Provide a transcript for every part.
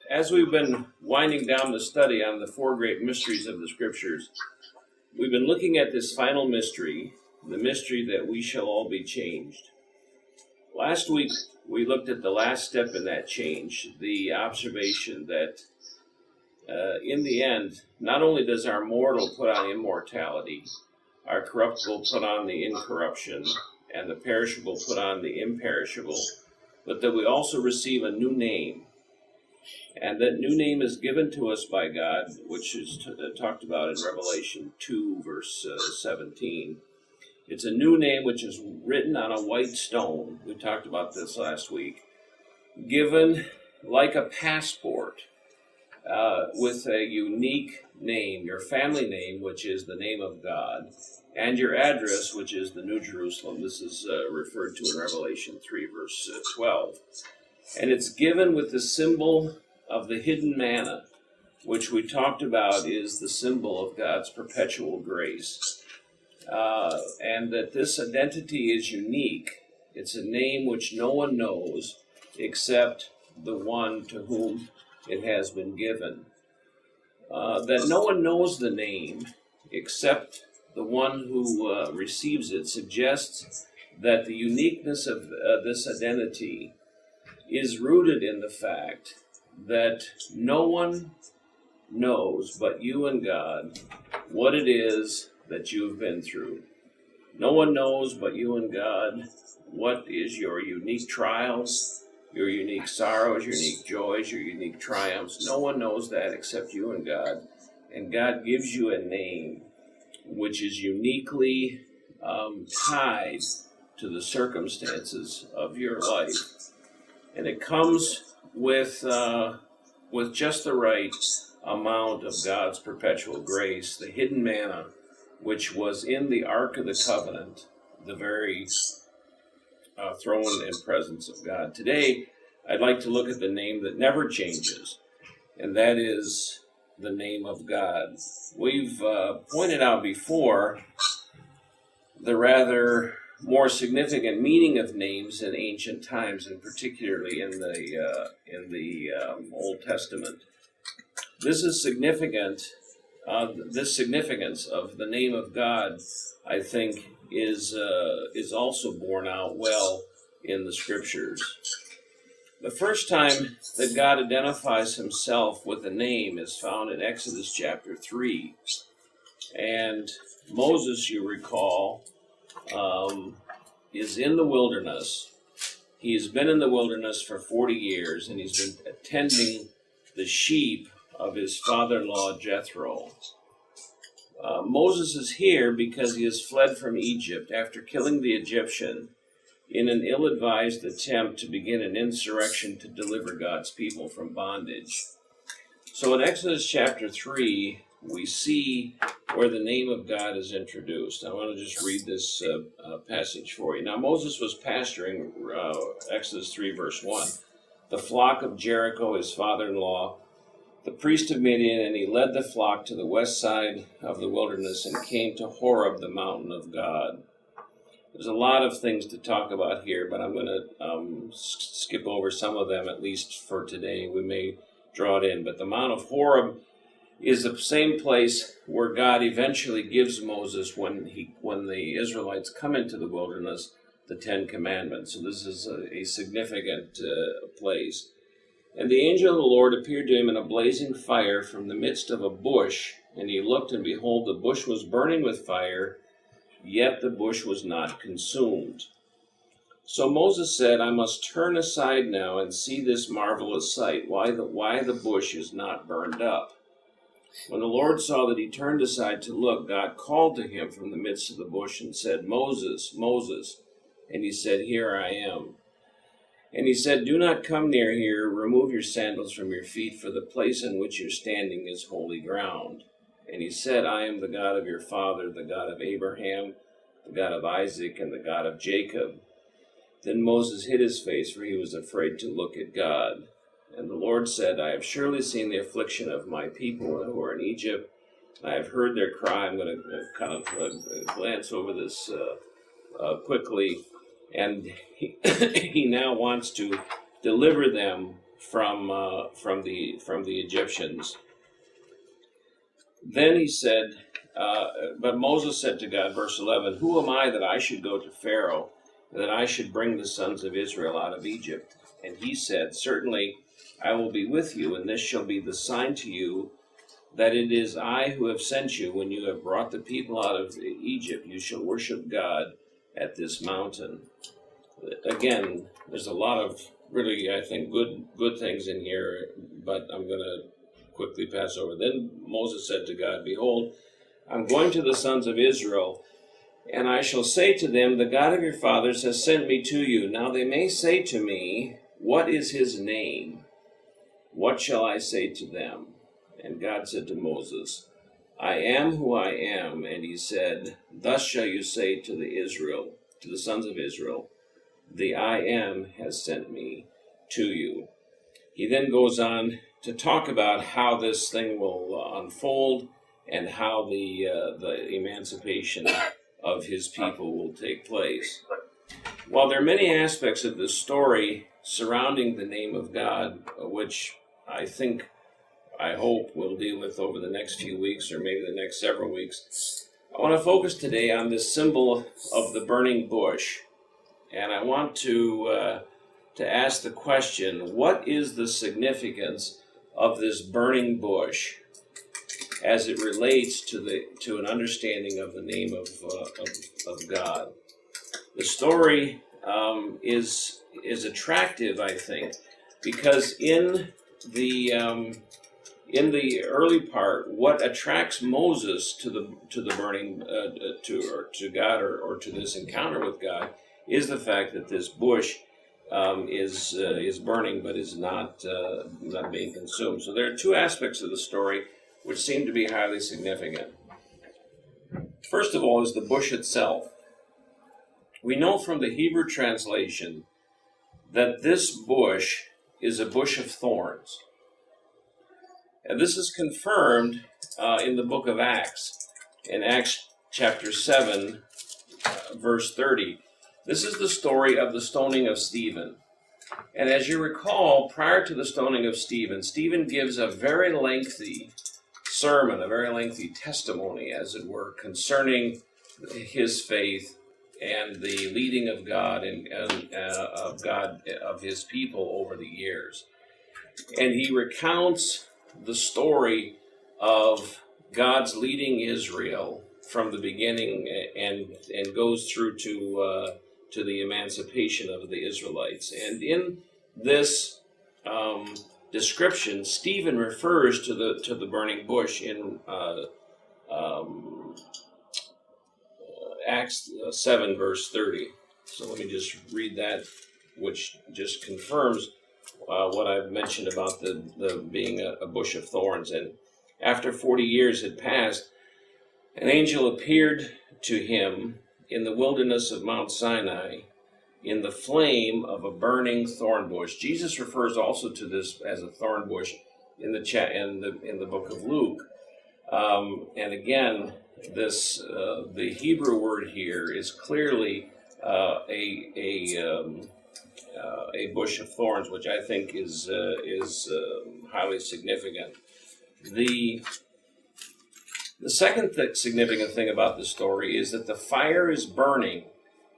As we've been winding down the study on the four great mysteries of the Scriptures, we've been looking at this final mystery, the mystery that we shall all be changed. Last week, we looked at the last step in that change, the observation that in the end, not only does our mortal put on immortality, our corruptible put on the incorruption, and the perishable put on the imperishable, but that we also receive a new name. And that new name is given to us by God, which is talked about in Revelation 2, verse 17. It's a new name which is written on a white stone. We talked about this last week. Given like a passport with a unique name, your family name, which is the name of God, and your address, which is the New Jerusalem. This is referred to in Revelation 3, verse 12. And it's given with the symbol of the hidden manna, which we talked about is the symbol of God's perpetual grace. And that this identity is unique. It's a name which no one knows except the one to whom it has been given. That no one knows the name except the one who receives it suggests that the uniqueness of this identity is rooted in the fact that no one knows but you and God what it is that you've been through. No one knows but you and God what is your unique trials, your unique sorrows, your unique joys, your unique triumphs. No one knows that except you and God. And God gives you a name which is uniquely tied to the circumstances of your life. And it comes with just the right amount of God's perpetual grace, the hidden manna, which was in the Ark of the Covenant, the very throne and presence of God. Today, I'd like to look at the name that never changes, and that is the name of God. We've pointed out before the rather more significant meaning of names in ancient times, and particularly in the Old Testament. This is significant. This significance of the name of God, I think, is also borne out well in the Scriptures. The first time that God identifies himself with a name is found in Exodus chapter 3. And Moses, you recall, is in the wilderness. He's been in the wilderness for 40 years, and he's been attending the sheep of his father-in-law Jethro. Moses is here because he has fled from Egypt after killing the Egyptian in an ill-advised attempt to begin an insurrection to deliver God's people from bondage. So in Exodus chapter 3, we see where the name of God is introduced. I want to just read this passage for you. Now Moses was pasturing, Exodus 3, verse 1, the flock of Jericho, his father-in-law, the priest of Midian, and he led the flock to the west side of the wilderness and came to Horeb, the mountain of God. There's a lot of things to talk about here, but I'm going to skip over some of them, at least for today. We may draw it in. But the Mount of Horeb is the same place where God eventually gives Moses, when the Israelites come into the wilderness, the Ten Commandments. So this is a significant place. And the angel of the Lord appeared to him in a blazing fire from the midst of a bush. And he looked, and behold, the bush was burning with fire, yet the bush was not consumed. So Moses said, I must turn aside now and see this marvelous sight, why the bush is not burned up. When the Lord saw that he turned aside to look, God called to him from the midst of the bush and said, Moses, Moses. And he said, Here I am. And he said, Do not come near here, remove your sandals from your feet, for the place in which you're standing is holy ground. And he said, I am the God of your father, the God of Abraham, the God of Isaac, and the God of Jacob. Then Moses hid his face, for he was afraid to look at God. And the Lord said, I have surely seen the affliction of my people who are in Egypt. I have heard their cry. I'm going to kind of glance over this quickly. And he now wants to deliver them from the Egyptians. Then he said, but Moses said to God, verse 11, "Who am I that I should go to Pharaoh, that I should bring the sons of Israel out of Egypt?" And he said, "Certainly I will be with you, and this shall be the sign to you that it is I who have sent you. When you have brought the people out of Egypt, you shall worship God at this mountain." Again, there's a lot of really, I think, good things in here, but I'm going to quickly pass over. Then Moses said to God, "Behold, I'm going to the sons of Israel, and I shall say to them, the God of your fathers has sent me to you. Now they may say to me, what is his name? What shall I say to them?" And God said to Moses, "I am who I am." And he said, "Thus shall you say to the sons of Israel, the I am has sent me to you." He then goes on to talk about how this thing will unfold and how the emancipation of his people will take place. While there are many aspects of this story surrounding the name of God, which I hope we'll deal with over the next few weeks or maybe the next several weeks, I want to focus today on this symbol of the burning bush. And I want to ask the question, what is the significance of this burning bush as it relates to an understanding of the name of God? The story is attractive, I think, because in the early part, what attracts Moses to the burning to God or to this encounter with God is the fact that this bush is burning but is not being consumed. So there are two aspects of the story which seem to be highly significant. First of all is the bush itself. We know from the Hebrew translation that this bush is a bush of thorns. And this is confirmed in the book of Acts, in Acts chapter 7, verse 30. This is the story of the stoning of Stephen. And as you recall, prior to the stoning of Stephen, Stephen gives a very lengthy sermon, a very lengthy testimony, as it were, concerning his faith and the leading of God and of his people over the years. And he recounts the story of God's leading Israel from the beginning and goes through to the emancipation of the Israelites. And in this description, Stephen refers to the burning bush in Acts 7, verse 30. So let me just read that, which just confirms what I've mentioned about the being a bush of thorns. And after 40 years had passed, an angel appeared to him in the wilderness of Mount Sinai in the flame of a burning thorn bush. Jesus refers also to this as a thorn bush in the book of Luke. And again, this the Hebrew word here is clearly a bush of thorns, which I think is highly significant. The second significant thing about the story is that the fire is burning,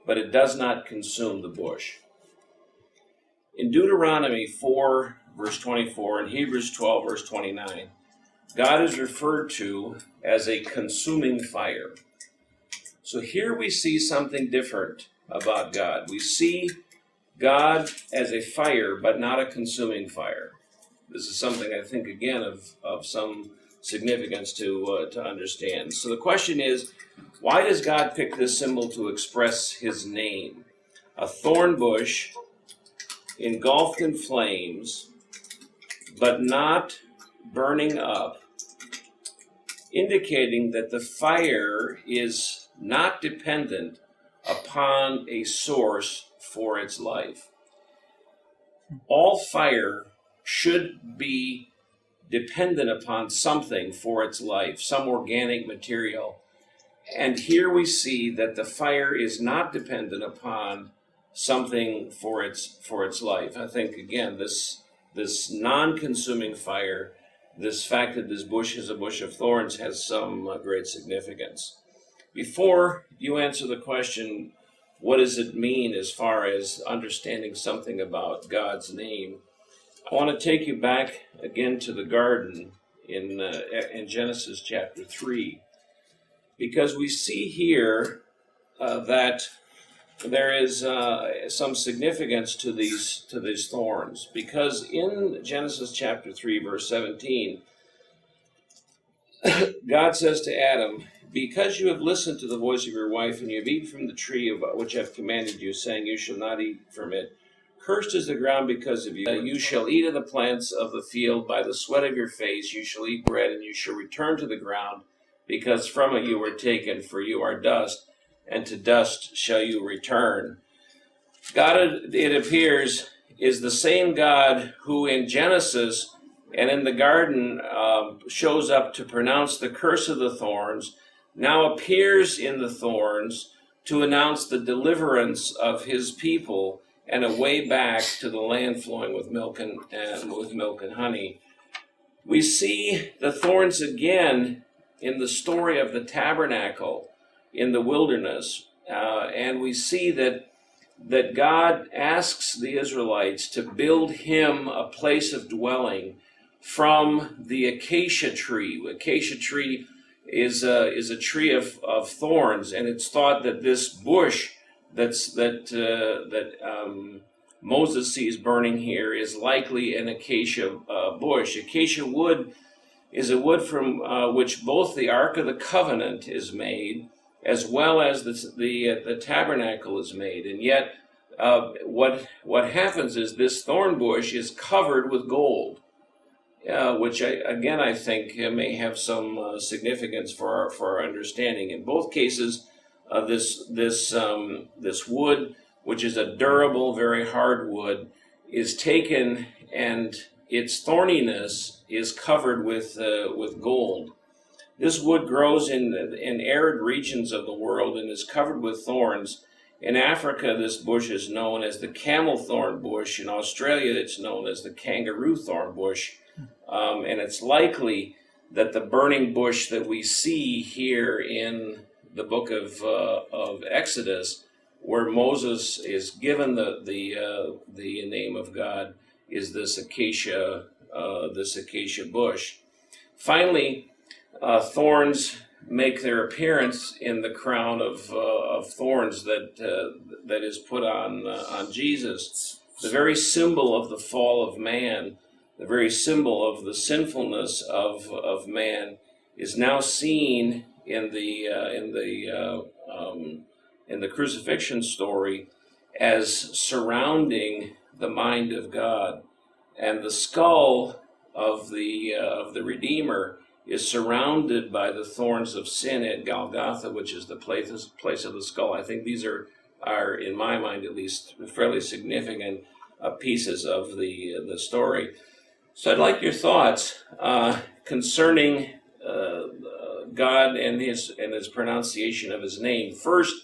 but it does not consume the bush. In Deuteronomy 4, verse 24, and Hebrews 12, verse 29, God is referred to as a consuming fire. So here we see something different about God. We see God as a fire, but not a consuming fire. This is something I think, again, of some significance to understand. So the question is, why does God pick this symbol to express his name? A thorn bush engulfed in flames, but not burning up, indicating that the fire is not dependent upon a source for its life. All fire should be dependent upon something for its life, some organic material. And here we see that the fire is not dependent upon something for its life. I think, again, this this non-consuming fire, this fact that this bush is a bush of thorns, has some great significance. Before you answer the question, what does it mean as far as understanding something about God's name, I want to take you back again to the garden in Genesis chapter 3, because we see here that there is some significance to these thorns, because in Genesis chapter 3, verse 17, God says to Adam, "Because you have listened to the voice of your wife, and you have eaten from the tree of which I have commanded you, saying, you shall not eat from it, cursed is the ground because of you. You shall eat of the plants of the field. By the sweat of your face you shall eat bread, and you shall return to the ground, because from it you were taken, for you are dust, and to dust shall you return." God, it appears, is the same God who in Genesis and in the garden shows up to pronounce the curse of the thorns, now appears in the thorns to announce the deliverance of his people and a way back to the land flowing with milk and honey. We see the thorns again in the story of the tabernacle in the wilderness, and we see that God asks the Israelites to build him a place of dwelling from the acacia tree. Acacia tree is a tree of thorns, and it's thought that this bush that Moses sees burning here is likely an acacia bush. Acacia wood is a wood from which both the Ark of the Covenant is made, as well as the tabernacle is made. And yet, what happens is this thorn bush is covered with gold, which I think may have some significance for our understanding. In both cases, this wood, which is a durable, very hard wood, is taken, and its thorniness is covered with gold. This wood grows in arid regions of the world and is covered with thorns. In Africa, this bush is known as the camel thorn bush. In Australia, it's known as the kangaroo thorn bush. And it's likely that the burning bush that we see here in the book of Exodus, where Moses is given the name of God, is this acacia bush. Finally, thorns make their appearance in the crown of thorns that is put on Jesus. The very symbol of the fall of man, the very symbol of the sinfulness of man, is now seen in the crucifixion story as surrounding the mind of God, and the skull of the Redeemer is surrounded by the thorns of sin at Golgotha, which is the place of the skull. I think these are in my mind at least, fairly significant pieces of the story. So I'd like your thoughts concerning God and his pronunciation of his name. First,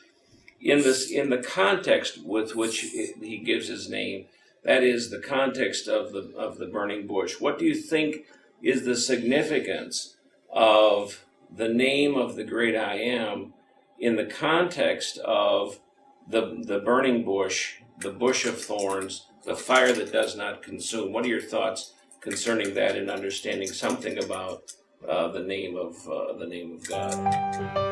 in the context with which he gives his name, that is the context of the burning bush. What do you think is the significance of the name of the great I Am in the context of the burning bush, the bush of thorns, the fire that does not consume? What are your thoughts concerning that and understanding something about the name of God?